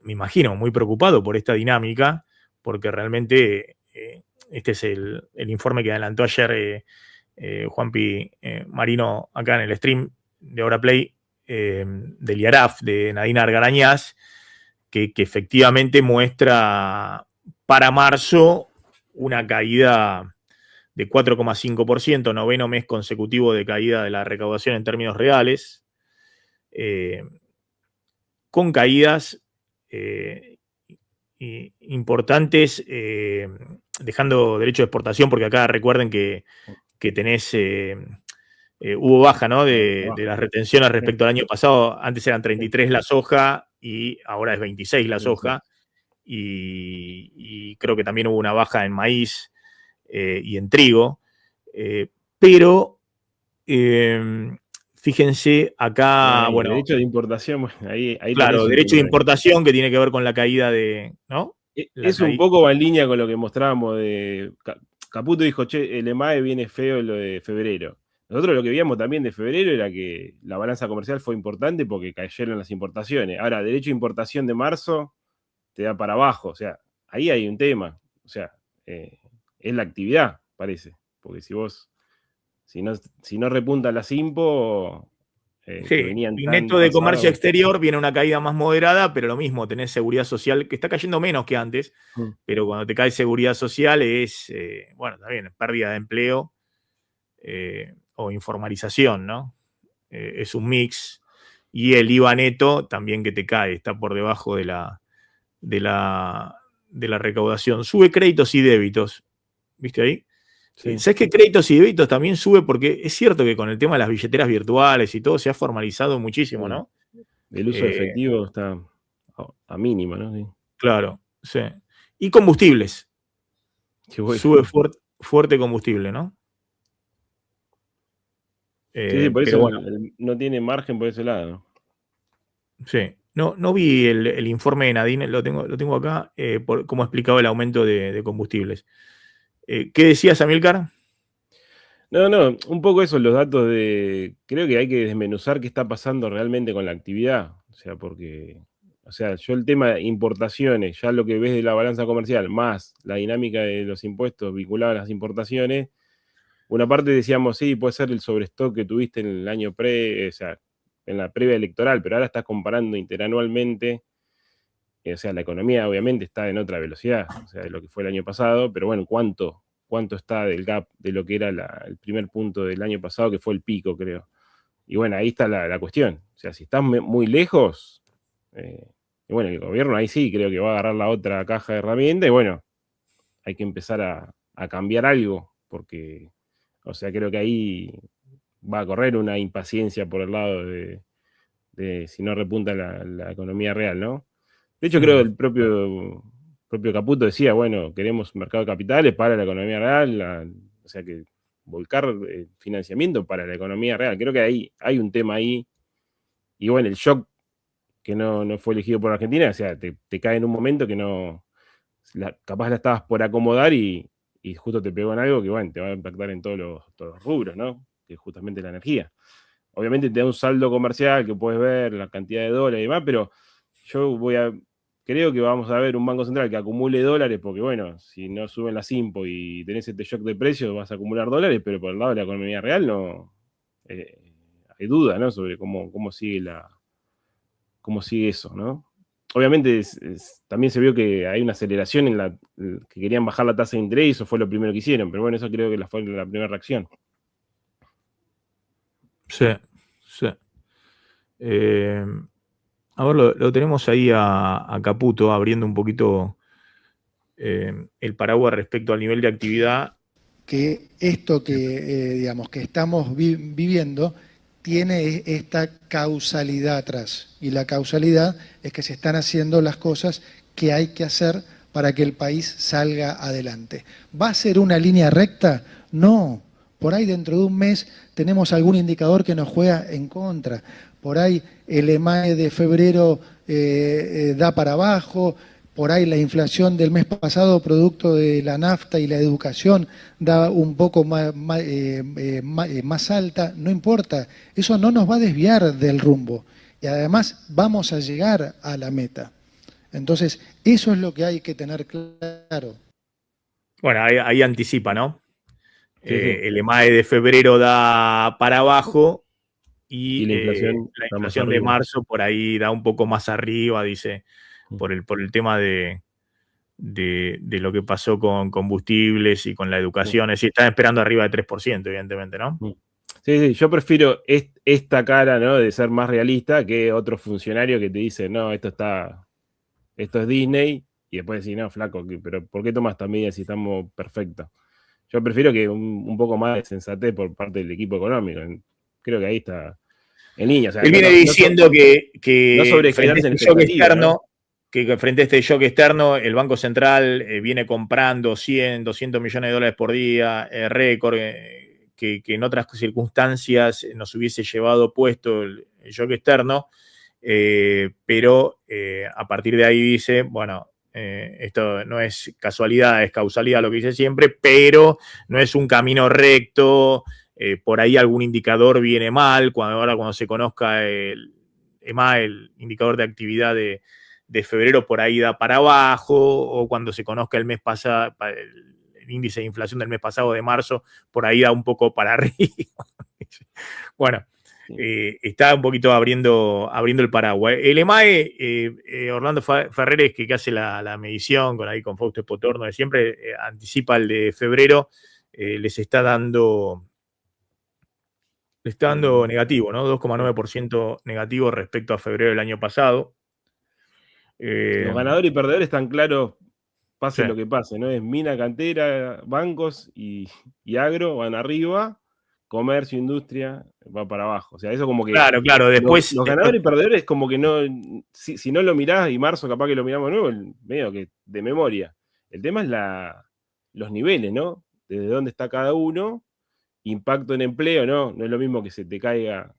me imagino, muy preocupado por esta dinámica, porque realmente este es el informe que adelantó ayer Juanpi Marino acá en el stream de Oraplay del IARAF, de Nadine Argarañaz, que efectivamente muestra para marzo una caída de 4,5%, noveno mes consecutivo de caída de la recaudación en términos reales, con caídas importantes, dejando derecho de exportación, porque acá recuerden que tenés, hubo baja, ¿no? de las retenciones respecto al año pasado. Antes eran 33 la soja y ahora es 26 la soja. Y creo que también hubo una baja en maíz y en trigo. Pero fíjense acá, bueno. Derecho de importación, ahí claro, derecho de importación que tiene que ver con la caída de, ¿no? Es un poco en línea con lo que mostrábamos de... Caputo dijo, che, el EMAE viene feo lo de febrero. Nosotros lo que veíamos también de febrero era que la balanza comercial fue importante porque cayeron las importaciones. Ahora, derecho de importación de marzo te da para abajo. O sea, ahí hay un tema. O sea, es la actividad, parece. Porque si no repunta las impo... Sí, y neto de comercio exterior viene una caída más moderada, pero lo mismo, tenés seguridad social, que está cayendo menos que antes, pero cuando te cae seguridad social es, bueno, también pérdida de empleo o informalización, ¿no? Es un mix. Y el IVA neto también que te cae, está por debajo de la recaudación. Sube créditos y débitos, ¿viste ahí? Sí. ¿Sabes qué? Créditos y débitos también sube porque es cierto que con el tema de las billeteras virtuales y todo se ha formalizado muchísimo, ¿no? El uso de efectivo está a mínimo, ¿no? Sí. Claro, sí. Y combustibles. Bueno. Sube fuerte combustible, ¿no? Sí, por eso bueno, no tiene margen por ese lado. Sí. No vi el informe de Nadine, lo tengo acá, por cómo explicaba el aumento de combustibles. ¿Qué decías, Amílcar? No, un poco eso, los datos de... Creo que hay que desmenuzar qué está pasando realmente con la actividad. O sea, porque... O sea, yo el tema de importaciones, ya lo que ves de la balanza comercial, más la dinámica de los impuestos vinculados a las importaciones, una parte decíamos, sí, puede ser el sobrestock que tuviste en el año o sea, en la previa electoral, pero ahora estás comparando interanualmente, o sea, la economía obviamente está en otra velocidad, o sea, de lo que fue el año pasado, pero bueno, ¿cuánto está del gap de lo que era el primer punto del año pasado, que fue el pico, creo? Y bueno, ahí está la cuestión. O sea, si estás muy lejos, y bueno, el gobierno ahí sí creo que va a agarrar la otra caja de herramientas, y bueno, hay que empezar a cambiar algo, porque, o sea, creo que ahí va a correr una impaciencia por el lado de si no repunta la economía real, ¿no? De hecho, creo que el propio Caputo decía, bueno, queremos mercado de capitales para la economía real, o sea que volcar financiamiento para la economía real. Creo que hay un tema ahí. Y bueno, el shock que no fue elegido por Argentina, o sea, te cae en un momento que no, capaz la estabas por acomodar y justo te pegó en algo que, bueno, te va a impactar en todos los rubros, ¿no? Que es justamente la energía. Obviamente te da un saldo comercial que puedes ver, la cantidad de dólares y demás, pero yo creo que vamos a ver un banco central que acumule dólares, porque bueno, si no suben las impo y tenés este shock de precios, vas a acumular dólares, pero por el lado de la economía real no hay duda, ¿no? Sobre cómo sigue eso, ¿no? Obviamente también se vio que hay una aceleración que querían bajar la tasa de interés y eso fue lo primero que hicieron, pero bueno, eso creo que fue la primera reacción. Sí. A ver, lo tenemos ahí a Caputo abriendo un poquito el paraguas respecto al nivel de actividad. Que esto que, digamos, que estamos viviendo tiene esta causalidad atrás. Y la causalidad es que se están haciendo las cosas que hay que hacer para que el país salga adelante. ¿Va a ser una línea recta? No. Por ahí dentro de un mes tenemos algún indicador que nos juega en contra. Por ahí el EMAE de febrero da para abajo. Por ahí la inflación del mes pasado, producto de la nafta y la educación, da un poco más alta. No importa, eso no nos va a desviar del rumbo. Y además vamos a llegar a la meta. Entonces, eso es lo que hay que tener claro. Bueno, ahí anticipa, ¿no? Sí. El EMAE de febrero da para abajo y la la inflación de marzo por ahí da un poco más arriba, dice, por el tema de lo que pasó con combustibles y con la educación. Es decir, están esperando arriba de 3%, evidentemente, ¿no? Sí, yo prefiero esta cara, ¿no? De ser más realista que otro funcionario que te dice, no, esto es Disney, y después decir, no, flaco, pero ¿por qué tomas esta medida si estamos perfectos? Yo prefiero que un poco más de sensatez por parte del equipo económico. Creo que ahí está en línea. O sea, él viene diciendo no que frente a sobreexagerarse en este shock expectativa, externo, ¿no? que frente a este shock externo, el Banco Central viene comprando 100, 200 millones de dólares por día, récord, que en otras circunstancias nos hubiese llevado puesto el shock externo, pero a partir de ahí dice, bueno, esto no es casualidad, es causalidad lo que dice siempre, pero no es un camino recto, por ahí algún indicador viene mal, cuando se conozca el EMA, el indicador de actividad de febrero, por ahí da para abajo, o cuando se conozca el mes pasado, el índice de inflación del mes pasado de marzo, por ahí da un poco para arriba. Bueno, está un poquito abriendo el paraguas. El EMAE, Orlando Ferreres, que hace la medición con Fausto Espotorno de siempre, anticipa el de febrero, les está dando negativo, ¿no? 2,9% negativo respecto a febrero del año pasado. Los ganadores y perdedores están claros, pase Sí. lo que pase, ¿no? Es mina, cantera, bancos y agro van arriba, comercio, industria va para abajo. O sea, eso como que... Claro, después... Los ganadores y perdedores como que no... Si no lo mirás, y marzo capaz que lo miramos de nuevo, medio que de memoria. El tema es los niveles, ¿no? Desde dónde está cada uno, impacto en empleo, ¿no? No es lo mismo que se te caiga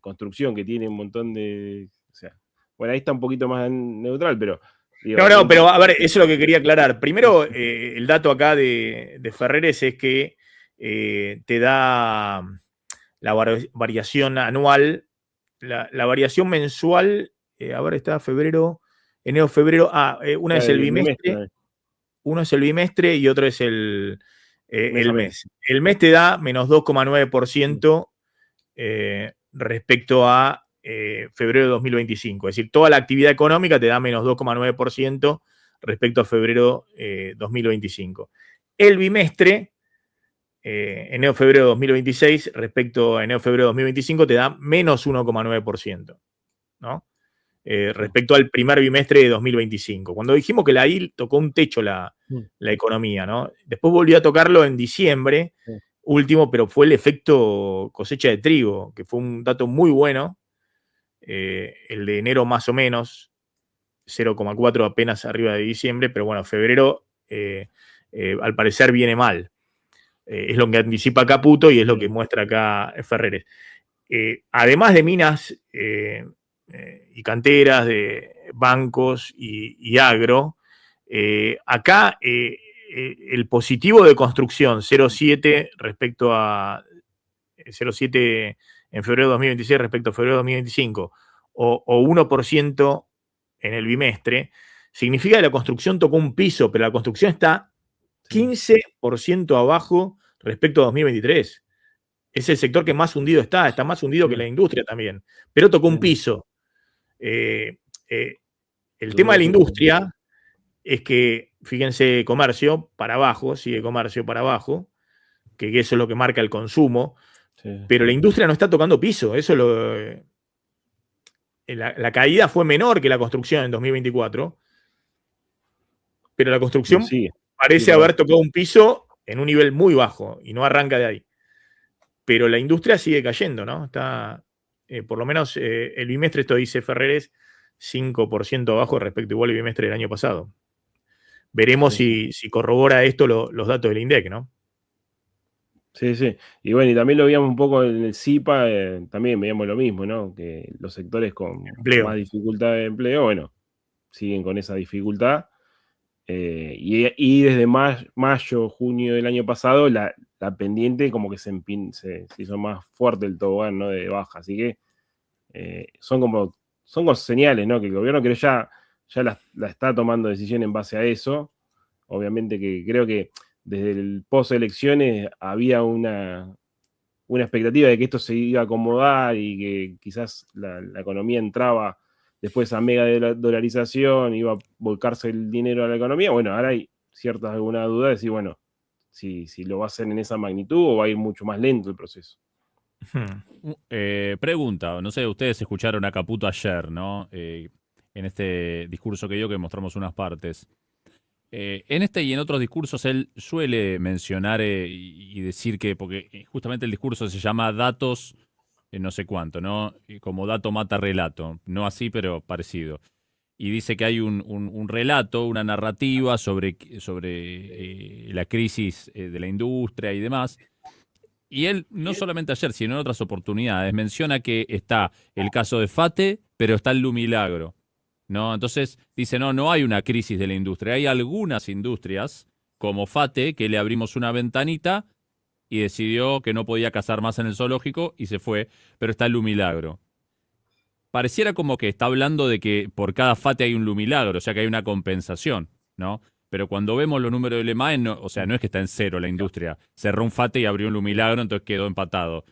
construcción, que tiene un montón de... O sea, bueno, ahí está un poquito más neutral, pero... Digo, no, pero a ver, eso es lo que quería aclarar. Primero, el dato acá de Ferreres es que te da la variación anual, la variación mensual, a ver, está febrero, enero, febrero, una es el bimestre, uno es el bimestre y otro es el mes. El mes te da menos 2,9% respecto a febrero de 2025. Es decir, toda la actividad económica te da menos 2,9% respecto a febrero 2025. El bimestre, enero-febrero de 2026, respecto a enero-febrero de 2025, te da menos 1,9%, ¿no? Respecto al primer bimestre de 2025. Cuando dijimos que ahí tocó un techo la economía, ¿no? Después volvió a tocarlo en diciembre, último, pero fue el efecto cosecha de trigo, que fue un dato muy bueno, el de enero más o menos, 0,4 apenas arriba de diciembre, pero bueno, febrero al parecer viene mal. Es lo que anticipa Caputo y es lo que muestra acá Ferreres. Además de minas y canteras, de bancos y agro, acá el positivo de construcción 0,7 respecto a 0,7 en febrero de 2026 respecto a febrero de 2025 o 1% en el bimestre, significa que la construcción tocó un piso, pero la construcción está 15% abajo respecto a 2023. Es el sector que más hundido está más hundido que la industria también, pero tocó un piso. El tema de la industria es que, fíjense, comercio para abajo, sigue comercio para abajo, que eso es lo que marca el consumo, pero la industria no está tocando piso. Eso la caída fue menor que la construcción en 2024, pero la construcción parece haber tocado un piso en un nivel muy bajo y no arranca de ahí. Pero la industria sigue cayendo, ¿no? Está, por lo menos el bimestre, esto dice Ferreres, 5% abajo respecto igual al bimestre del año pasado. Veremos si corrobora esto los datos del INDEC, ¿no? Sí. Y bueno, y también lo veíamos un poco en el CIPA, también veíamos lo mismo, ¿no? Que los sectores con más dificultad de empleo, bueno, siguen con esa dificultad. Y desde mayo, junio del año pasado, la pendiente como que se hizo más fuerte el tobogán, ¿no? De baja. Así que son como señales, ¿no? Que el gobierno creo ya ya la está tomando decisión en base a eso. Obviamente que creo que desde el post-elecciones había una expectativa de que esto se iba a acomodar y que quizás la economía entraba después a mega dolarización, iba a volcarse el dinero a la economía. Bueno, ahora hay alguna duda de decir, bueno, si lo va a hacer en esa magnitud o va a ir mucho más lento el proceso. Pregunta, no sé, ustedes escucharon a Caputo ayer, ¿no? En este discurso que dio, que mostramos unas partes. En este y en otros discursos él suele mencionar y decir que, porque justamente el discurso se llama datos, no sé cuánto, ¿no? Y como dato mata relato, no así, pero parecido. Y dice que hay un relato, una narrativa sobre la crisis de la industria y demás. Y él, no solamente ayer, sino en otras oportunidades, menciona que está el caso de Fate, pero está el Lumilagro, ¿no? Entonces dice, no hay una crisis de la industria. Hay algunas industrias, como Fate, que le abrimos una ventanita y decidió que no podía cazar más en el zoológico y se fue, pero está el Lumilagro. Pareciera como que está hablando de que por cada Fate hay un Lumilagro, o sea que hay una compensación, ¿no? Pero cuando vemos los números del EMAE, no es que está en cero la industria. Cerró un Fate y abrió un Lumilagro, entonces quedó empatado,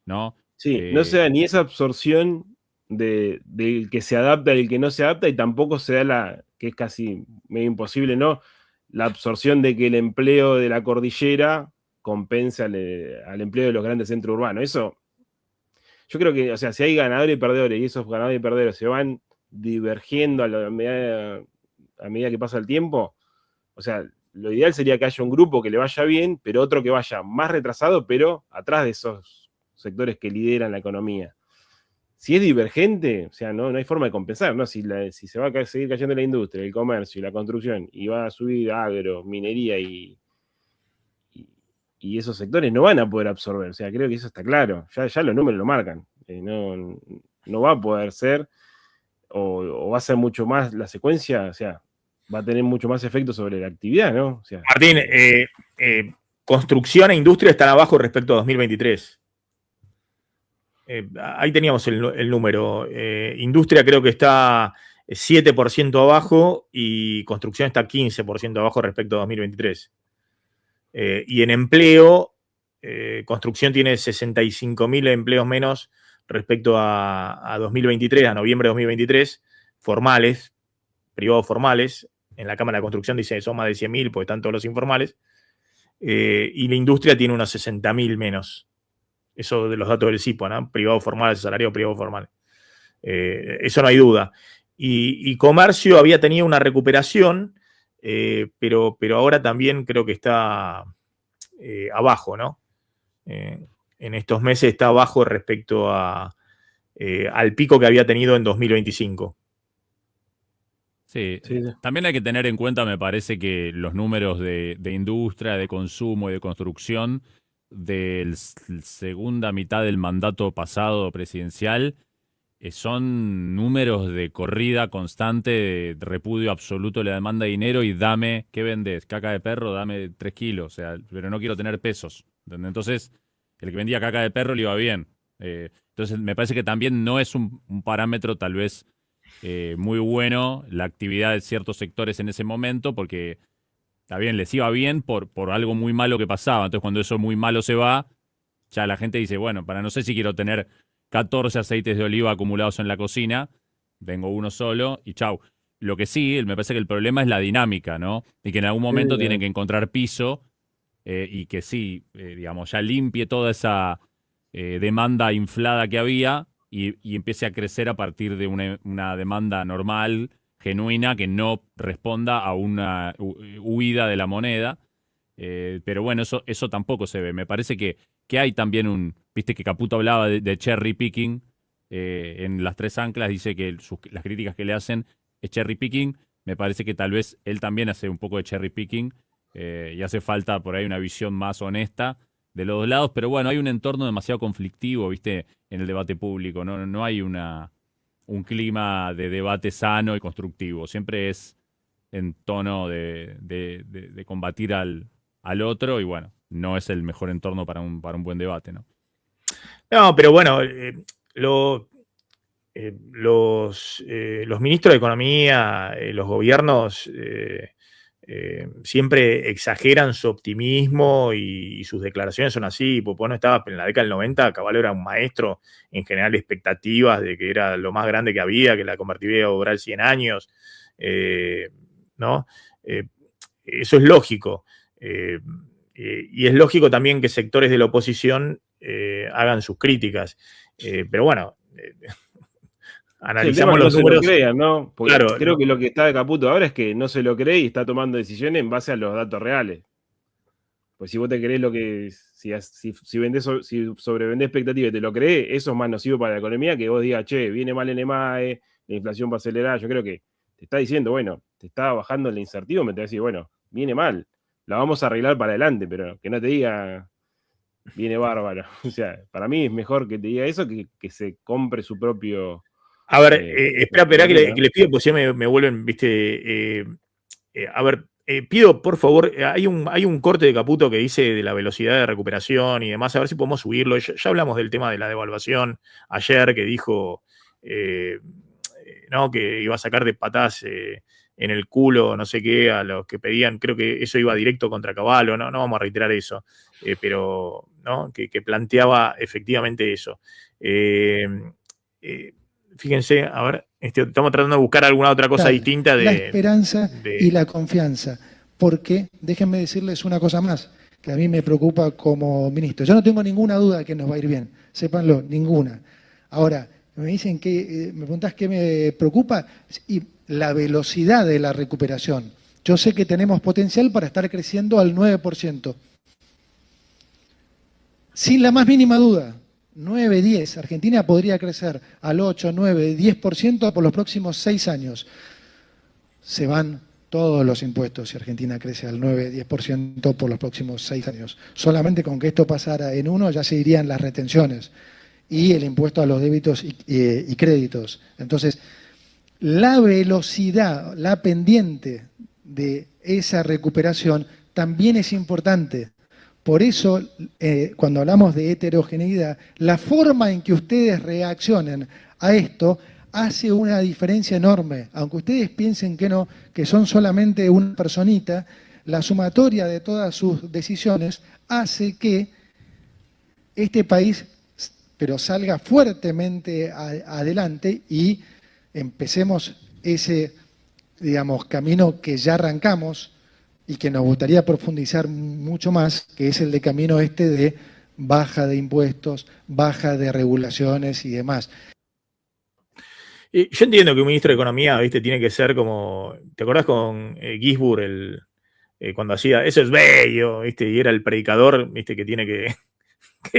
¿no? Sí, no se da ni esa absorción del que se adapta y el que no se adapta, y tampoco se da que es casi medio imposible, ¿no? La absorción de que el empleo de la cordillera compensa al empleo de los grandes centros urbanos. Eso, yo creo que, o sea, si hay ganadores y perdedores, y esos ganadores y perdedores se van divergiendo a medida que pasa el tiempo, o sea, lo ideal sería que haya un grupo que le vaya bien, pero otro que vaya más retrasado, pero atrás de esos sectores que lideran la economía. Si es divergente, o sea, no hay forma de compensar, ¿no? Si se va a seguir cayendo la industria, el comercio y la construcción, y va a subir agro, minería y esos sectores no van a poder absorber. O sea, creo que eso está claro. Ya los números lo marcan. No va a poder ser, o va a ser mucho más la secuencia, o sea, va a tener mucho más efecto sobre la actividad, ¿no? O sea, Martín, construcción e industria están abajo respecto a 2023. Ahí teníamos el número. Industria creo que está 7% abajo y construcción está 15% abajo respecto a 2023. Y en empleo, construcción tiene 65.000 empleos menos respecto a 2023, a noviembre de 2023, formales, privados formales. En la Cámara de Construcción dice que son más de 100.000 porque están todos los informales. Y la industria tiene unos 60.000 menos. Eso de los datos del CIPO, ¿no? Privado formal, salario privado formal. Eso no hay duda. Y comercio había tenido una recuperación, pero ahora también creo que está abajo, ¿no? En estos meses está abajo respecto al pico que había tenido en 2025. Sí, también hay que tener en cuenta, me parece, que los números de industria, de consumo y de construcción de la segunda mitad del mandato pasado presidencial son números de corrida constante, de repudio absoluto de la demanda de dinero y dame, ¿qué vendes? Caca de perro, dame 3 kilos, o sea, pero no quiero tener pesos. ¿Entendés? Entonces, el que vendía caca de perro le iba bien. Entonces, me parece que también no es un parámetro tal vez muy bueno la actividad de ciertos sectores en ese momento, porque está bien, les iba bien por algo muy malo que pasaba. Entonces, cuando eso muy malo se va, ya la gente dice, bueno, no sé si quiero tener 14 aceites de oliva acumulados en la cocina, tengo uno solo y chau. Lo que sí, me parece que el problema es la dinámica, ¿no? Y que en algún momento tienen que encontrar piso y que sí, digamos, ya limpie toda esa demanda inflada que había y empiece a crecer a partir de una demanda normal, genuina, que no responda a una huida de la moneda. Pero bueno, eso tampoco se ve. Me parece que hay también viste que Caputo hablaba de cherry picking en las tres anclas, dice que las críticas que le hacen es cherry picking. Me parece que tal vez él también hace un poco de cherry picking y hace falta por ahí una visión más honesta de los dos lados, pero bueno, hay un entorno demasiado conflictivo, viste, en el debate público, no hay un clima de debate sano y constructivo, siempre es en tono de combatir al otro y bueno, no es el mejor entorno para un buen debate, ¿no? No, pero bueno, los ministros de Economía, los gobiernos siempre exageran su optimismo y sus declaraciones son así. Pues no estaba en la década del 90, Cavallo era un maestro en generar expectativas de que era lo más grande que había, que la convertibilidad iba a durar 100 años, ¿no? Eso es lógico. Y es lógico también que sectores de la oposición hagan sus críticas. Pero bueno, analizamos los números. No números. se lo crean, ¿no? Porque claro, creo que lo que está de Caputo ahora es que no se lo cree y está tomando decisiones en base a los datos reales. Pues si vos te crees lo que. Si sobrevendés expectativas y te lo crees, eso es más nocivo para la economía que vos digas, che, viene mal el EMAE, la inflación va a acelerar. Yo creo que te está diciendo, bueno, te está bajando la incertidumbre, te va a decir, bueno, viene mal, la vamos a arreglar para adelante, pero que no te diga, viene bárbaro. O sea, para mí es mejor que te diga eso que se compre su propio. A ver, espera que les pido, pues ya me vuelven, viste. A ver, pido, por favor, hay un corte de Caputo que dice de la velocidad de recuperación y demás, a ver si podemos subirlo. Ya hablamos del tema de la devaluación ayer, que dijo ¿no? Que iba a sacar de patadas en el culo, no sé qué, a los que pedían, creo que eso iba directo contra Cavallo, no vamos a reiterar eso, pero ¿no? que planteaba efectivamente eso. Fíjense, a ver, estamos tratando de buscar alguna otra cosa distinta de... La esperanza y la confianza. Porque, déjenme decirles una cosa más, que a mí me preocupa como ministro. Yo no tengo ninguna duda de que nos va a ir bien, sépanlo, ninguna. Ahora, me dicen que, me preguntás qué me preocupa, y la velocidad de la recuperación. Yo sé que tenemos potencial para estar creciendo al 9%. Sin la más mínima duda. 9, 10. Argentina podría crecer al 8, 9, 10% por los próximos 6 años. Se van todos los impuestos si Argentina crece al 9, 10% por los próximos 6 años. Solamente con que esto pasara en 1 ya se irían las retenciones y el impuesto a los débitos y créditos. Entonces, la velocidad, la pendiente de esa recuperación también es importante. Por eso, cuando hablamos de heterogeneidad, la forma en que ustedes reaccionen a esto hace una diferencia enorme. Aunque ustedes piensen que no, que son solamente una personita, la sumatoria de todas sus decisiones hace que este país, pero salga fuertemente adelante y empecemos ese, digamos, camino que ya arrancamos y que nos gustaría profundizar mucho más, que es el de camino de baja de impuestos, baja de regulaciones y demás. Yo entiendo que un ministro de Economía, ¿viste? Tiene que ser como, ¿te acordás con Gisbert, cuando hacía, eso es bello, ¿viste? Y era el predicador, ¿viste? Que tiene que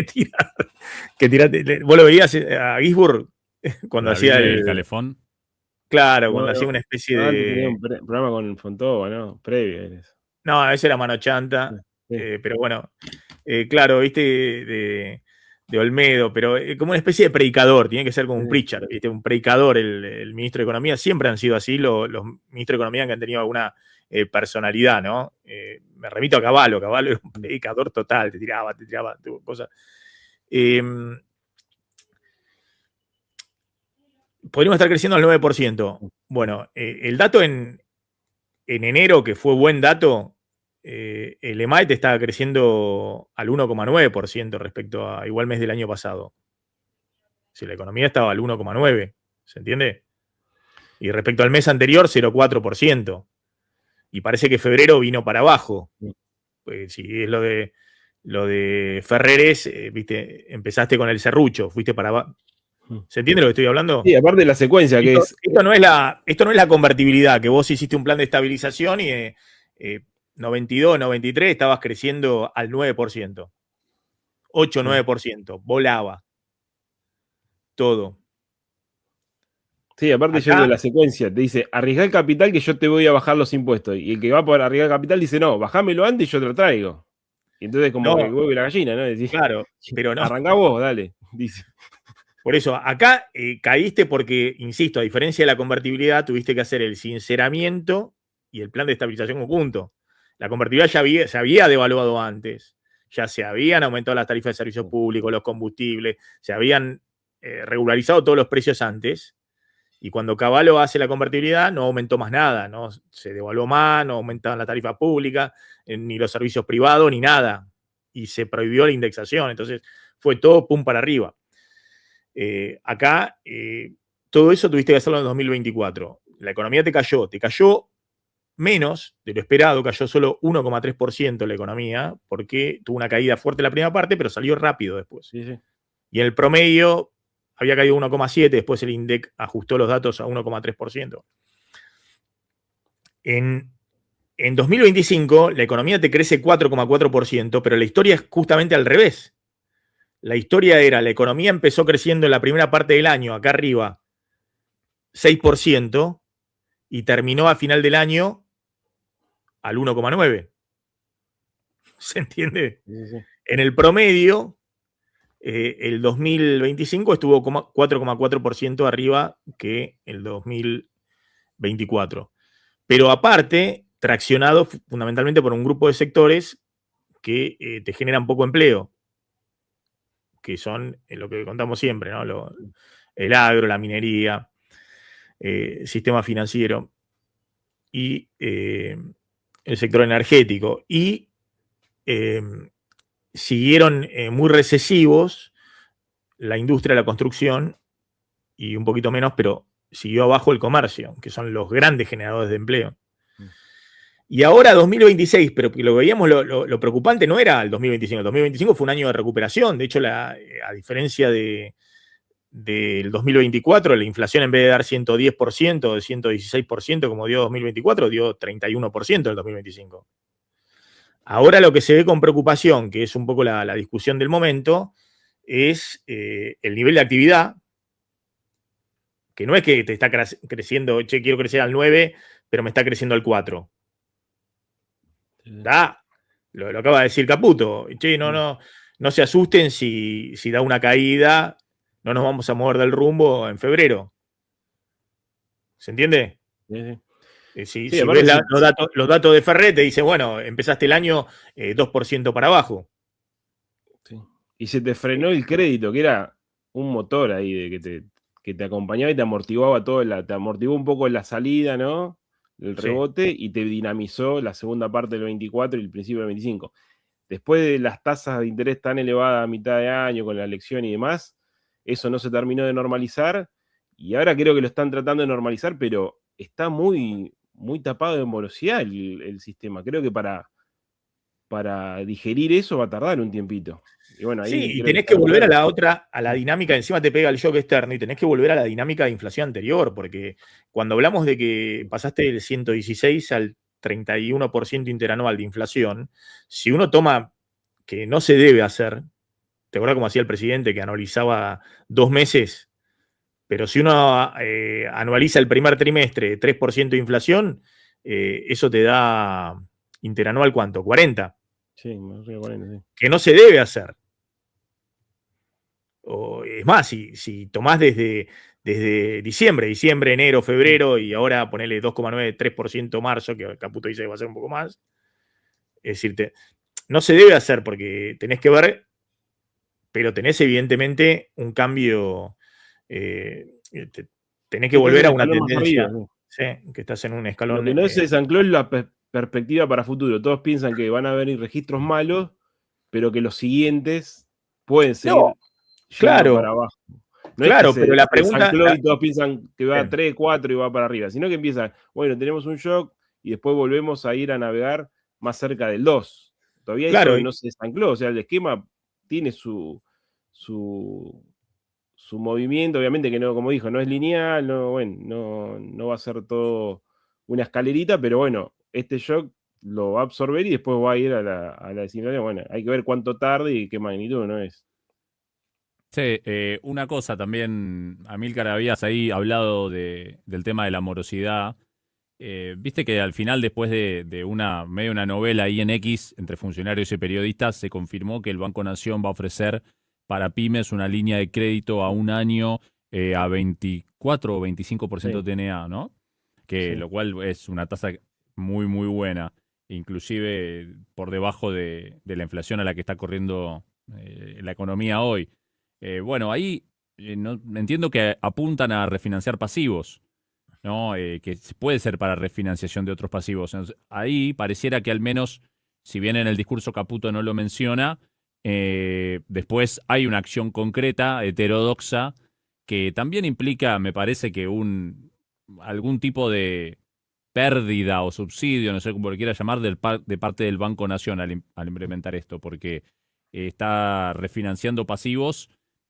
tirar, vos lo veías a Gisbert cuando hacía el calefón. Claro, cuando hacía una especie de... Tenía un programa con Fontova, ¿no? Previo. No, ese era Mano Chanta, sí. Pero bueno, claro, viste, de Olmedo, pero como una especie de predicador, tiene que ser como un preacher, ¿viste? Un predicador, el ministro de Economía, siempre han sido así los ministros de Economía que han tenido alguna personalidad, ¿no? Me remito a Cavallo era un predicador total, te tiraba cosas. Podríamos estar creciendo al 9%. Bueno, el dato en enero, que fue buen dato, el EMAE te estaba creciendo al 1,9% respecto a igual mes del año pasado. Si la economía estaba al 1,9%, ¿se entiende? Y respecto al mes anterior, 0,4%. Y parece que febrero vino para abajo. Pues si es lo de Ferreres, viste, empezaste con el serrucho, fuiste para abajo. ¿Se entiende lo que estoy hablando? Sí, aparte de la secuencia que es... Esto no es la convertibilidad, que vos hiciste un plan de estabilización y 92, 93 estabas creciendo al 9%. 8, 9%. Volaba. Todo. Sí, aparte yo de la secuencia, te dice, arriesgá el capital que yo te voy a bajar los impuestos. Y el que va por arriesgar el capital dice, no, bajámelo antes y yo te lo traigo. Y entonces como que el huevo y la gallina, ¿no? Decís, claro, pero no. Arrancá vos, dale, dice. Por eso, acá caíste porque, insisto, a diferencia de la convertibilidad, tuviste que hacer el sinceramiento y el plan de estabilización conjunto. La convertibilidad se había devaluado antes, ya se habían aumentado las tarifas de servicios públicos, los combustibles, se habían regularizado todos los precios antes, y cuando Cavallo hace la convertibilidad no aumentó más nada, no se devaluó más, no aumentaban la tarifa pública, ni los servicios privados, ni nada, y se prohibió la indexación, entonces fue todo pum para arriba. Acá, todo eso tuviste que hacerlo en 2024. La economía te cayó menos de lo esperado, cayó solo 1,3% la economía, porque tuvo una caída fuerte la primera parte, pero salió rápido después. Sí, sí. Y en el promedio había caído 1,7%, después el INDEC ajustó los datos a 1,3%. En 2025 la economía te crece 4,4%, pero la historia es justamente al revés. La historia era, la economía empezó creciendo en la primera parte del año, acá arriba, 6%, y terminó a final del año al 1,9%. ¿Se entiende? Sí, sí. En el promedio, el 2025 estuvo 4,4% arriba que el 2024. Pero aparte, traccionado fundamentalmente por un grupo de sectores que te generan poco empleo, que son lo que contamos siempre, ¿no? El agro, la minería, sistema financiero y el sector energético. Y siguieron muy recesivos la industria de la construcción y un poquito menos, pero siguió abajo el comercio, que son los grandes generadores de empleo. Y ahora 2026, pero lo veíamos, lo preocupante no era el 2025, el 2025 fue un año de recuperación, de hecho, a diferencia del 2024, la inflación en vez de dar 110% o 116% como dio 2024, dio 31% en el 2025. Ahora lo que se ve con preocupación, que es un poco la discusión del momento, es el nivel de actividad, que no es que te está creciendo, che, quiero crecer al 9, pero me está creciendo al 4. Da, lo acaba de decir Caputo. Che, no se asusten si da una caída, no nos vamos a mover del rumbo en febrero. ¿Se entiende? Sí. Si ves los datos de Ferret, te dice, bueno, empezaste el año 2% para abajo. Sí. Y se te frenó el crédito, que era un motor ahí de que te acompañaba y te amortiguaba te amortiguó un poco la salida, ¿no? El rebote, y te dinamizó la segunda parte del 24 y el principio del 25. Después de las tasas de interés tan elevadas a mitad de año con la elección y demás, eso no se terminó de normalizar, y ahora creo que lo están tratando de normalizar, pero está muy, muy tapado de morosidad el sistema. Creo que para digerir eso va a tardar un tiempito. Y bueno, ahí sí, y tenés que volver a la dinámica, encima te pega el shock externo y tenés que volver a la dinámica de inflación anterior, porque cuando hablamos de que pasaste del 116 al 31% interanual de inflación, si uno toma que no se debe hacer, ¿te acuerdas cómo hacía el presidente que anualizaba 2 meses? Pero si uno anualiza el primer trimestre 3% de inflación, eso te da interanual ¿cuánto? 40. Sí, más de 40, sí. Que no se debe hacer. O, es más, si tomás desde diciembre, enero, febrero, y ahora ponele 2,9, 3% marzo, que Caputo dice que va a ser un poco más, es decir, no se debe hacer porque tenés que ver, pero tenés evidentemente un cambio, tenés que volver a una tendencia, ¿sí? Que estás en un escalón. Lo que no se desancló es la perspectiva para futuro. Todos piensan que van a venir registros malos, pero que los siguientes pueden seguir yendo para abajo. No claro, es que pero la pregunta. Y todos piensan que va a 3, 4 y va para arriba, sino que empiezan, bueno, tenemos un shock y después volvemos a ir a navegar más cerca del 2. Todavía eso no se desancló, o sea, el esquema tiene su movimiento, obviamente que no, como dijo, no es lineal, no va a ser todo una escalerita, pero bueno, este shock lo va a absorber y después va a ir a la desinflación. Bueno, hay que ver cuánto tarde y qué magnitud no es. Sí, una cosa también, Amílcar, habías ahí hablado del tema de la morosidad. Viste que al final, después de una novela ahí en X entre funcionarios y periodistas, se confirmó que el Banco Nación va a ofrecer para pymes una línea de crédito a un año a 24 o 25% TNA, ¿no? Lo cual es una tasa muy, muy buena, inclusive por debajo de la inflación a la que está corriendo la economía hoy. Bueno, ahí entiendo que apuntan a refinanciar pasivos, ¿no? Que puede ser para refinanciación de otros pasivos. Entonces, ahí pareciera que al menos, si bien en el discurso Caputo no lo menciona, después hay una acción concreta, heterodoxa, que también implica, me parece que algún tipo de pérdida o subsidio, no sé cómo lo quiera llamar, de parte del Banco Nación al implementar esto, porque está refinanciando pasivos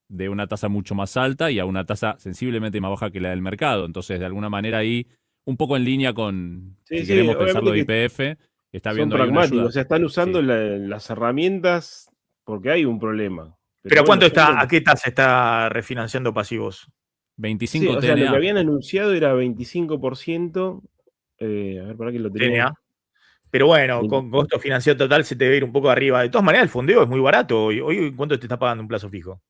de una tasa mucho más alta y a una tasa sensiblemente más baja que la del mercado. Entonces, de alguna manera ahí, un poco en línea con, si Sí, queremos pensarlo de obviamente que YPF, está son viendo ahí una pragmáticos, ayuda. o sea, están usando Sí. las herramientas porque hay un problema. Pero ¿Pero bueno, cuánto está, a qué tasa está refinanciando pasivos? sí, 25 o sea, lo que TNA. habían anunciado era 25%. A ver, para que lo tenía. TNA. Pero bueno, 20. con costo financiero total se te debe ir un poco arriba. De todas maneras, el fondeo es muy barato. Hoy ¿cuánto te está pagando un plazo fijo?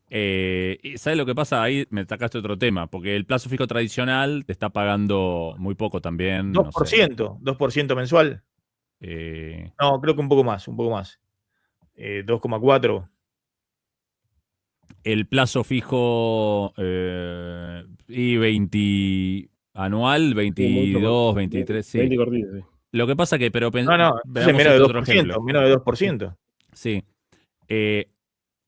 Y ¿sabes lo que pasa? Ahí me sacaste otro tema, porque el plazo fijo tradicional te está pagando muy poco también, Dos no por sé. ciento, 2% mensual. Eh, No, creo que un poco más, un poco más. 2,4. el plazo fijo y 20 anual, Sí, mucho 22, 23, sí. 20 cortitos, sí. Lo que pasa que, pero No, no, entonces veamos menos de este dos otro por ejemplo. ciento, menos de 2%. Sí. Eh,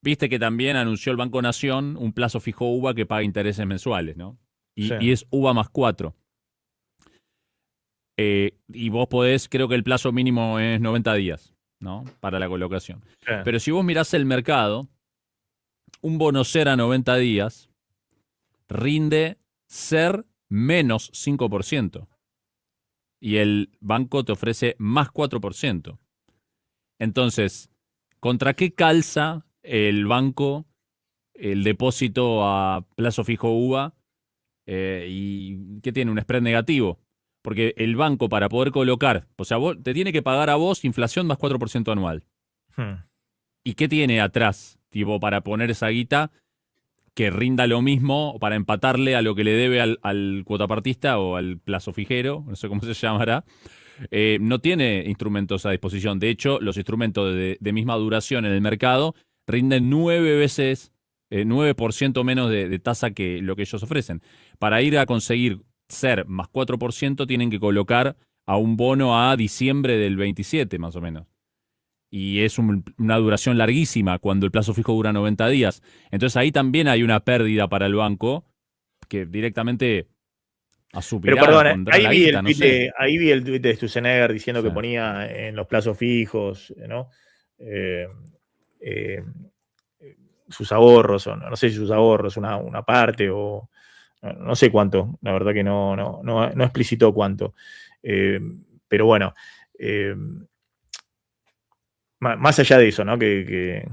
Viste que también anunció el Banco Nación un plazo fijo UVA que paga intereses mensuales, ¿no? Sí. Y es UVA más 4. Y vos podés, creo que el plazo mínimo es 90 días, ¿no? Para la colocación. Sí. Pero si vos mirás el mercado, un bono ser a 90 días rinde ser menos 5%. Y el banco te ofrece más 4%. Entonces, ¿contra qué calza el banco el depósito a plazo fijo UVA y qué tiene un spread negativo? Porque el banco para poder colocar, o sea, te tiene que pagar a vos inflación más 4% anual. Hmm. ¿Y qué tiene atrás? Tipo, para poner esa guita que rinda lo mismo, para empatarle a lo que le debe al cuotapartista o al plazo fijero, no sé cómo se llamará. No tiene instrumentos a disposición. De hecho, los instrumentos de misma duración en el mercado rinden 9 veces, 9% menos de tasa que lo que ellos ofrecen. Para ir a conseguir ser más 4%, tienen que colocar a un bono a diciembre del 27, más o menos. Y es una duración larguísima cuando el plazo fijo dura 90 días. Entonces ahí también hay una pérdida para el banco que directamente Pero asupirá, perdón, pondrá la guita, no sé. ahí vi el tuit de Sturzenegger diciendo Sí. que ponía en los plazos fijos, ¿no? Eh, eh, sus ahorros, o no sé si sus ahorros, una parte, o no sé cuánto, la verdad que no explicitó cuánto. Pero bueno, eh, más allá de eso, ¿no? Que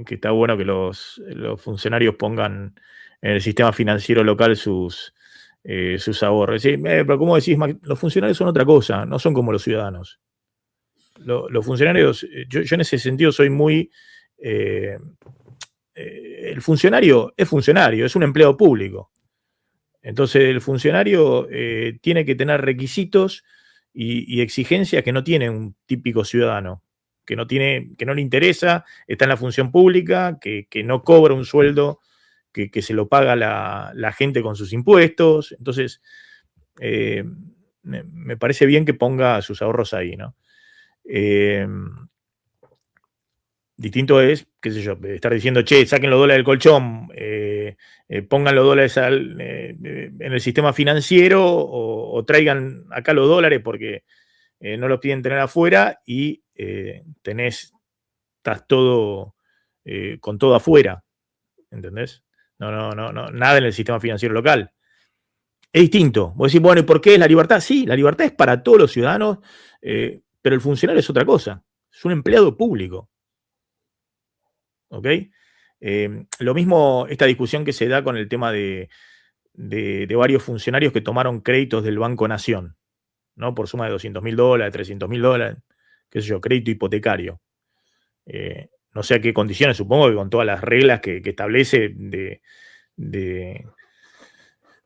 está bueno que los funcionarios pongan en el sistema financiero local sus ahorros. Sí, pero como decís, los funcionarios son otra cosa, no son como los ciudadanos. Los funcionarios, yo en ese sentido soy muy... el funcionario, es un empleado público. Entonces el funcionario tiene que tener requisitos y exigencias que no tiene un típico ciudadano, que no le interesa, está en la función pública, que no cobra un sueldo que se lo paga la gente con sus impuestos. Entonces, me parece bien que ponga sus ahorros ahí, ¿no? Distinto es, qué sé yo, estar diciendo, che, saquen los dólares del colchón, pongan los dólares en el sistema financiero o traigan acá los dólares porque no los piden tener afuera y estás todo con todo afuera, ¿entendés? No, nada en el sistema financiero local. Es distinto. Vos decís, bueno, ¿y por qué es la libertad? Sí, la libertad es para todos los ciudadanos, pero el funcionario es otra cosa. Es un empleado público. ¿Ok? Lo mismo esta discusión que se da con el tema de varios funcionarios que tomaron créditos del Banco Nación, ¿no? Por suma de $200.000, $300.000, qué sé yo, crédito hipotecario. No sé a qué condiciones, supongo que con todas las reglas que establece de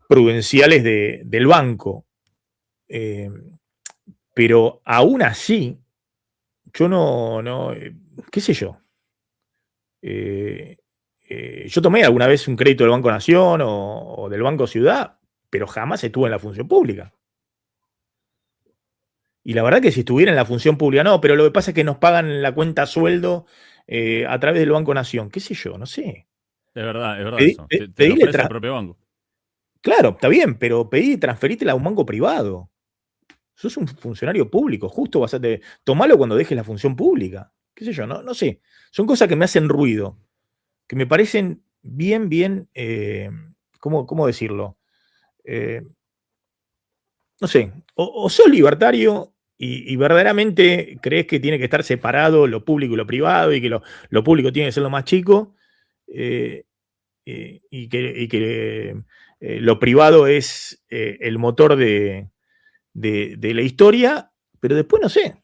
prudenciales del banco. Pero aún así, yo qué sé yo. Yo tomé alguna vez un crédito del Banco Nación o del Banco Ciudad, pero jamás estuve en la función pública. Y la verdad que si estuviera en la función pública, no, pero lo que pasa es que nos pagan la cuenta sueldo a través del Banco Nación. ¿Qué sé yo? No sé. Es verdad Pedí- eso. pe- Te lo pedile ofrece el tra- propio banco. Claro, está bien, pero pedí transferítela a un banco privado. Sos un funcionario público, justo vas a tomalo cuando dejes la función pública. ¿Qué sé yo? No sé. Son cosas que me hacen ruido, que me parecen bien, ¿cómo decirlo? Eh, no sé, o sos libertario y verdaderamente crees que tiene que estar separado lo público y lo privado y que lo público tiene que ser lo más chico eh, y que lo privado es el motor de la historia, pero después no sé,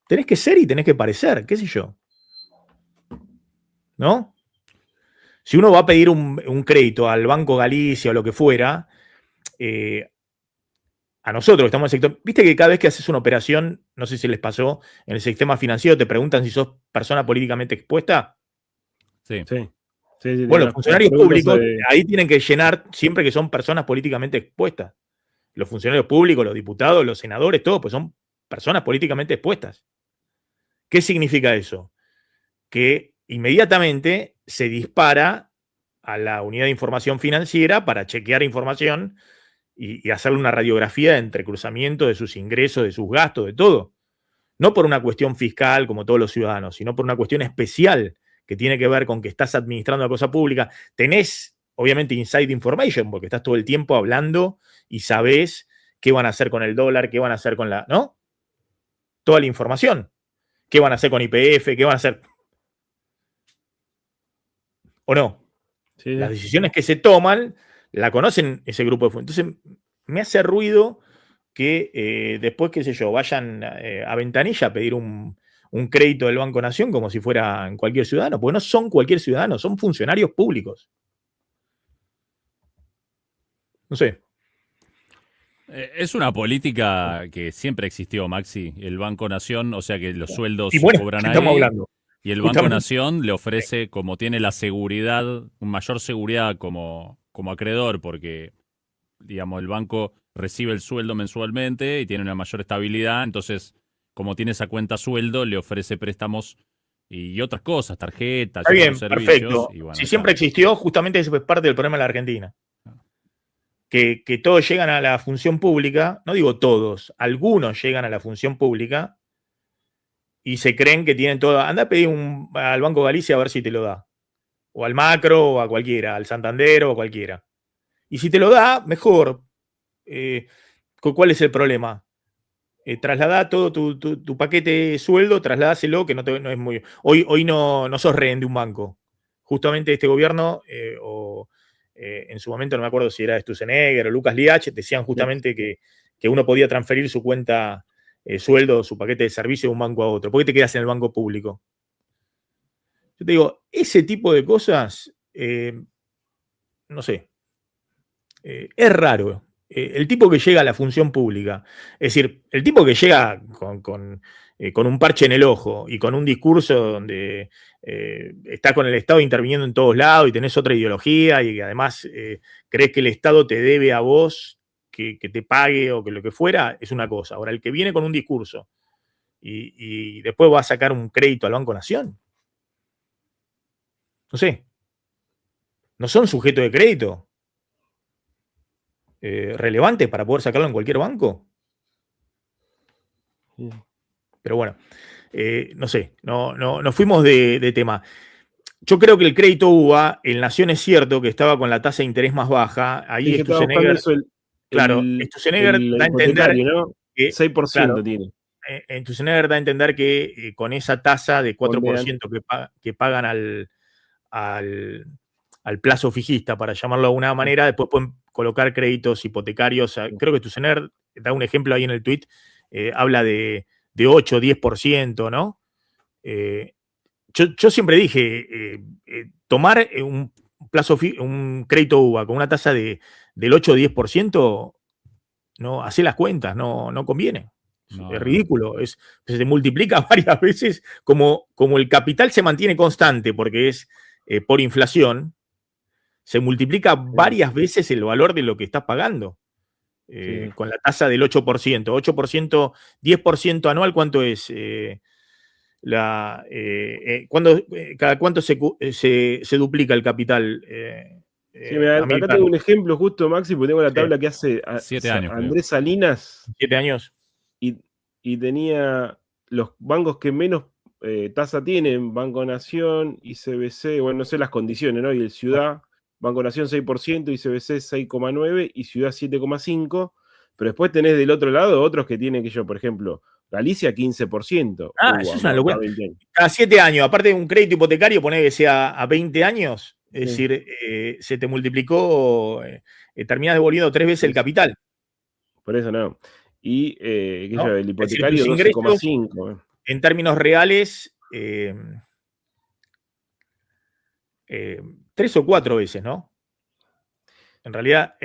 tenés que ser y tenés que parecer, qué sé yo, ¿no? Si uno va a pedir un crédito al Banco Galicia o lo que fuera, a nosotros que estamos en el sector, viste que cada vez que haces una operación, no sé si les pasó, en el sistema financiero te preguntan si sos persona políticamente expuesta. Sí. Bueno, los funcionarios públicos ahí tienen que llenar siempre que son personas políticamente expuestas. Los funcionarios públicos, los diputados, los senadores, todos, pues son personas políticamente expuestas. ¿Qué significa eso? Que inmediatamente se dispara a la unidad de información financiera para chequear información y hacerle una radiografía de entrecruzamiento de sus ingresos, de sus gastos, de todo. No por una cuestión fiscal como todos los ciudadanos, sino por una cuestión especial que tiene que ver con que estás administrando la cosa pública. Tenés, obviamente, inside information, porque estás todo el tiempo hablando y sabés qué van a hacer con el dólar, qué van a hacer con la, ¿no? Toda la información. ¿Qué van a hacer con YPF? ¿Qué van a hacer? ¿O no? Sí. Las decisiones que se toman la conocen ese grupo de funcionarios. Entonces, me hace ruido que después, qué sé yo, vayan a Ventanilla a pedir un crédito del Banco Nación como si fueran cualquier ciudadano, porque no son cualquier ciudadano, son funcionarios públicos. No sé. Es una política que siempre existió, Maxi. El Banco Nación, o sea que los sueldos Y bueno, se cobran estamos ahí. hablando. Y el Justamente. Banco Nación le ofrece, como tiene la seguridad, mayor seguridad como acreedor, porque, digamos, el banco recibe el sueldo mensualmente y tiene una mayor estabilidad. Entonces, como tiene esa cuenta sueldo, le ofrece préstamos y otras cosas, tarjetas, Está bien, otros servicios. perfecto. Y bueno, si siempre existió, justamente eso es parte del problema de la Argentina. Que todos llegan a la función pública, no digo todos, algunos llegan a la función pública y se creen que tienen todo. Anda a pedir al Banco Galicia a ver si te lo da. O al Macro, o a cualquiera, al Santander o a cualquiera. Y si te lo da, mejor. ¿Cuál es el problema? Trasladá todo tu paquete de sueldo, trasládaselo, que no es muy. Hoy no sos rehén de un banco. Justamente este gobierno, en su momento no me acuerdo si era Sturzenegger o Lucas Liach, decían justamente que uno podía transferir su cuenta sueldo, su paquete de servicio de un banco a otro. ¿Por qué te quedas en el banco público? Yo te digo, ese tipo de cosas, no sé, es raro. El tipo que llega a la función pública, es decir, el tipo que llega con un parche en el ojo y con un discurso donde está con el Estado interviniendo en todos lados y tenés otra ideología y que además crees que el Estado te debe a vos que te pague o que lo que fuera, es una cosa. Ahora, el que viene con un discurso y después va a sacar un crédito al Banco Nación, no sé, no son sujetos de crédito relevantes para poder sacarlo en cualquier banco. Pero bueno, no sé, nos fuimos de tema. Yo creo que el crédito UVA, en Nación es cierto que estaba con la tasa de interés más baja. Ahí Sturzenegger, Sturzenegger da a entender, ¿no? que 6% claro, tiene. Sturzenegger da a entender que con esa tasa de 4% que pagan al plazo fijista, para llamarlo de alguna manera, después pueden colocar créditos hipotecarios. Creo que Sturzenegger da un ejemplo ahí en el tweet, habla de 8 o 10%, ¿no? Yo siempre dije, tomar un crédito UVA con una tasa del 8 o 10%, no, hace las cuentas, no conviene. No, es ridículo. Se multiplica varias veces, como el capital se mantiene constante, porque es por inflación, se multiplica varias veces el valor de lo que estás pagando. Con la tasa del 8%. 8%, 10% anual, ¿cuánto es? ¿Cada cuánto se duplica el capital? Sí, mira, acá tengo un ejemplo justo, Maxi, porque tengo la tabla que hace 7 años, Andrés Salinas. 7 años. Y tenía los bancos que menos tasa tienen, Banco Nación, ICBC, bueno, no sé las condiciones, ¿no? Y el Ciudad, Banco Nación 6%, ICBC 6,9% y Ciudad 7,5%. Pero después tenés del otro lado otros que tienen que yo, por ejemplo, Galicia 15%. Eso es una locura. Cada 7 años, aparte de un crédito hipotecario, poner que sea a 20 años, es decir, se te multiplicó, terminás devolviendo 3 veces el capital. Por eso no. Y ¿no? el hipotecario 12,5. En términos reales, 3 o 4 veces, ¿no? En realidad,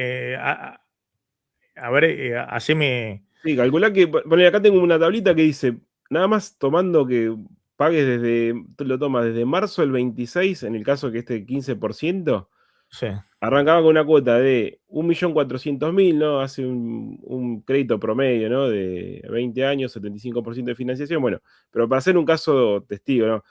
a ver, haceme. Sí, calculá que, bueno, acá tengo una tablita que dice, nada más tomando que pagues lo tomas desde marzo del 26, en el caso que este 15%, sí. Arrancaba con una cuota de 1.400.000, ¿no? Hace un crédito promedio, ¿no? De 20 años, 75% de financiación, bueno, pero para hacer un caso testigo, ¿no?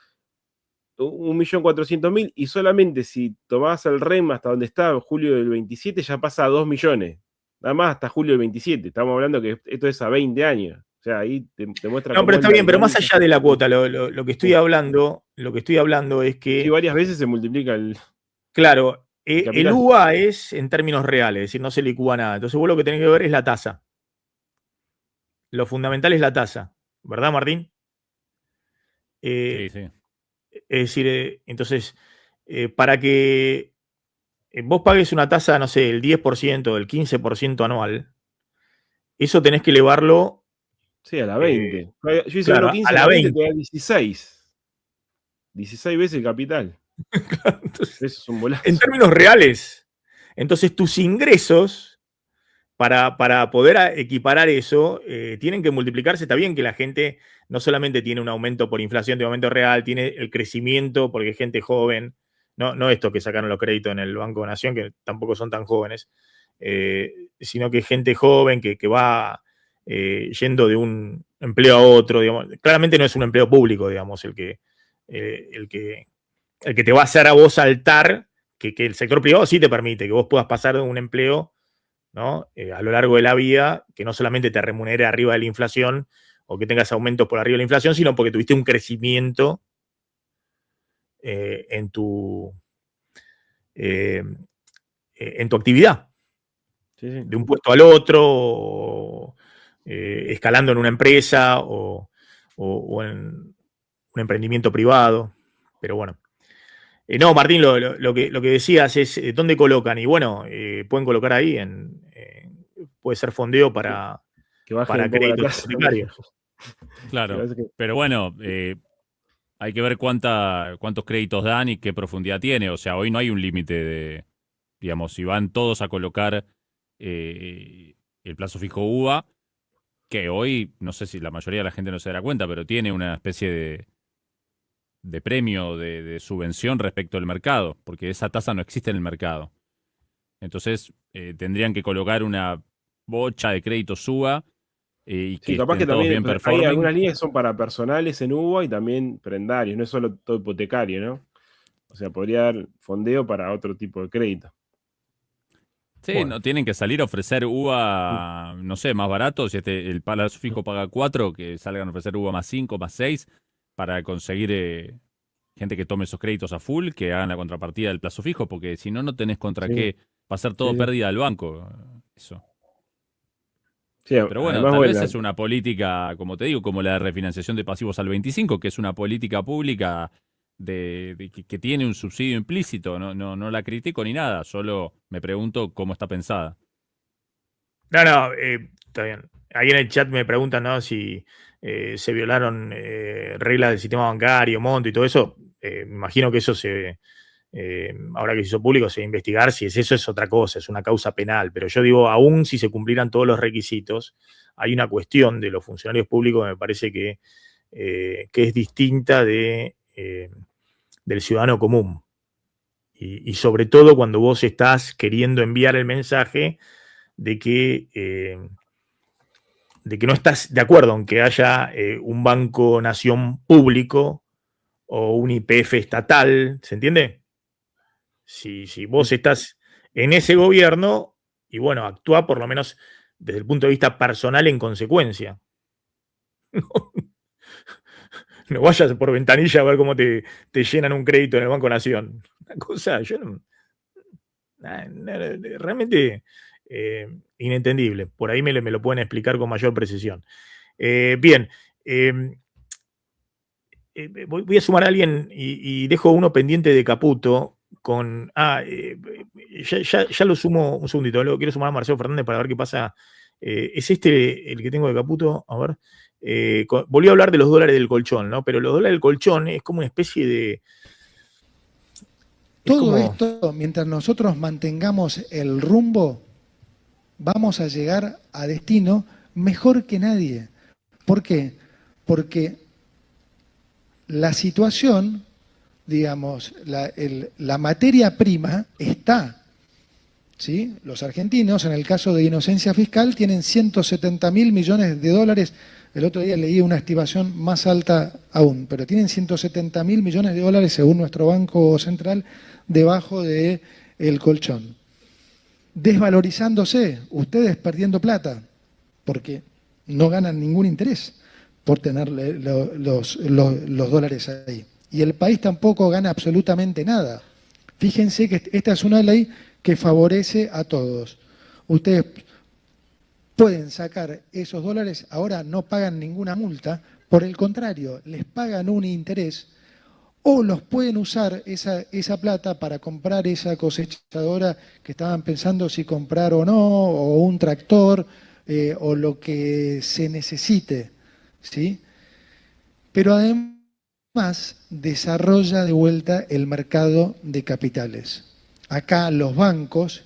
1.400.000 y solamente si tomás el REM hasta donde está julio del 27 ya pasa a 2 millones. Nada más hasta julio del 27. Estamos hablando que esto es a 20 años. O sea, ahí te muestra. No, pero está bien, pero más allá de la cuota, lo que estoy hablando es que. Sí, varias veces se multiplica el. Claro, el UVA es en términos reales, es decir, no se licúa nada. Entonces vos lo que tenés que ver es la tasa. Lo fundamental es la tasa, ¿verdad, Martín? Sí, sí. Es decir, entonces, para que vos pagues una tasa, no sé, el 10%, el 15% anual, eso tenés que elevarlo. Sí, a la 20. Yo hice claro, 1.15 a la 20, te da 16. 16 veces el capital. Entonces, eso es un bolazo. En términos reales. Entonces, tus ingresos, para poder equiparar eso, tienen que multiplicarse. Está bien que la gente no solamente tiene un aumento por inflación de aumento real, tiene el crecimiento porque es gente joven. No esto que sacaron los créditos en el Banco de Nación, que tampoco son tan jóvenes, sino que es gente joven que va yendo de un empleo a otro. Digamos. Claramente no es un empleo público, digamos, el que te va a hacer a vos saltar, que el sector privado sí te permite, que vos puedas pasar de un empleo, ¿no? A lo largo de la vida, que no solamente te remunere arriba de la inflación o que tengas aumentos por arriba de la inflación, sino porque tuviste un crecimiento en tu actividad. Sí. De un puesto al otro, escalando en una empresa o en un emprendimiento privado. Pero bueno. No, Martín, lo que decías es dónde colocan. Y bueno, pueden colocar ahí puede ser fondeo para créditos hipotecarios. Claro, pero bueno, hay que ver cuántos créditos dan y qué profundidad tiene. O sea, hoy no hay un límite de, digamos, si van todos a colocar el plazo fijo UVA, que hoy, no sé si la mayoría de la gente no se dará cuenta, pero tiene una especie de premio, de subvención respecto al mercado, porque esa tasa no existe en el mercado. Entonces, tendrían que colocar una bocha de créditos UVA y que capaz que todos también bien performing. hay algunas líneas que son para personales en UVA y también prendarios, no es solo todo hipotecario, ¿no? O sea, podría dar fondeo para otro tipo de crédito. Sí, bueno. No tienen que salir a ofrecer UVA, no sé, más barato. Si el plazo fijo paga 4, que salgan a ofrecer UVA más 5, más 6, para conseguir gente que tome esos créditos a full, que hagan la contrapartida del plazo fijo, porque si no, no tenés contra qué. Va a ser todo pérdida del banco. Eso. Sí, pero bueno, tal vez es una política, como te digo, como la de refinanciación de pasivos al 25, que es una política pública que tiene un subsidio implícito. No la critico ni nada, solo me pregunto cómo está pensada. No, está bien. Ahí en el chat me preguntan, ¿no? Si se violaron reglas del sistema bancario, monto y todo eso. Me imagino que eso ahora que se hizo público, se va a investigar. Si eso es otra cosa, es una causa penal. Pero yo digo, aún si se cumplieran todos los requisitos, hay una cuestión de los funcionarios públicos que me parece que es distinta del ciudadano común. Y sobre todo cuando vos estás queriendo enviar el mensaje de que no estás de acuerdo en que haya un banco nación público o un YPF estatal, ¿se entiende? Si vos estás en ese gobierno, y bueno, actúa por lo menos desde el punto de vista personal en consecuencia. No vayas por ventanilla a ver cómo te llenan un crédito en el Banco Nación. Una cosa, yo no, realmente inentendible. Por ahí me lo pueden explicar con mayor precisión. Bien, voy a sumar a alguien y dejo uno pendiente de Caputo con... ya lo sumo un segundito, lo quiero sumar a Marcelo Fernández para ver qué pasa. ¿Es este el que tengo de Caputo? A ver. Volví a hablar de los dólares del colchón, ¿no? Pero los dólares del colchón es como una especie de... Todo esto, mientras nosotros mantengamos el rumbo, vamos a llegar a destino mejor que nadie. ¿Por qué? Porque la situación, digamos, la materia prima está, ¿sí? Los argentinos, en el caso de inocencia fiscal, tienen 170.000 millones de dólares. El otro día leí una estimación más alta aún, pero tienen 170.000 millones de dólares, según nuestro Banco Central, debajo del colchón. Desvalorizándose, ustedes perdiendo plata, porque no ganan ningún interés por tener los dólares ahí. Y el país tampoco gana absolutamente nada. Fíjense que esta es una ley que favorece a todos. Ustedes pueden sacar esos dólares, ahora no pagan ninguna multa, por el contrario, les pagan un interés, o los pueden usar esa plata para comprar esa cosechadora que estaban pensando si comprar o no, o un tractor, o lo que se necesite, ¿sí? Pero además desarrolla de vuelta el mercado de capitales. Acá los bancos,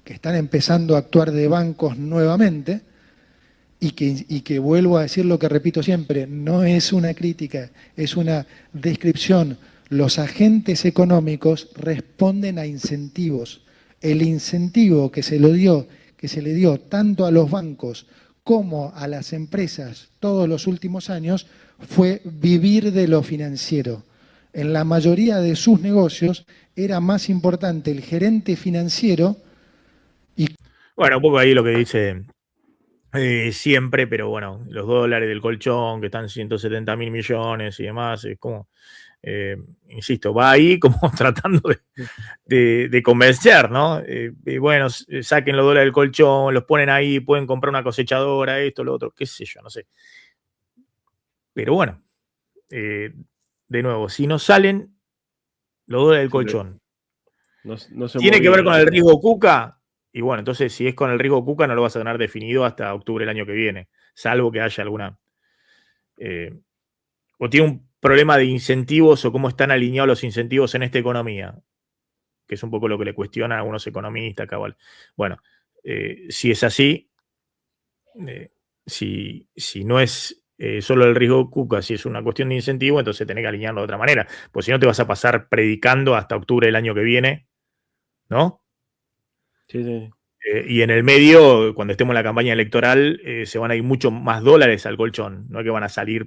que están empezando a actuar de bancos nuevamente, y que vuelvo a decir lo que repito siempre, no es una crítica, es una descripción. Los agentes económicos responden a incentivos. El incentivo que se le dio tanto a los bancos como a las empresas todos los últimos años fue vivir de lo financiero. En la mayoría de sus negocios era más importante el gerente financiero y... Bueno, un poco ahí lo que dice siempre, pero bueno, los dólares del colchón que están 170.000 millones y demás, es como, insisto, va ahí como tratando de convencer, ¿no? Bueno, saquen los dólares del colchón, los ponen ahí, pueden comprar una cosechadora, esto, lo otro, qué sé yo, no sé. Pero bueno, de nuevo, si no salen los dólares del colchón, no se ¿tiene que ver con el riesgo Cuca? Y bueno, entonces si es con el riesgo Cuca no lo vas a tener definido hasta octubre del año que viene, salvo que haya alguna... o tiene un problema de incentivos o cómo están alineados los incentivos en esta economía, que es un poco lo que le cuestionan a algunos economistas. Cabal. Bueno, si es así, si no es solo el riesgo Cuca, si es una cuestión de incentivo, entonces tenés que alinearlo de otra manera, pues si no te vas a pasar predicando hasta octubre del año que viene, ¿no? Sí, sí. Y en el medio, cuando estemos en la campaña electoral, se van a ir mucho más dólares al colchón, no es que van a salir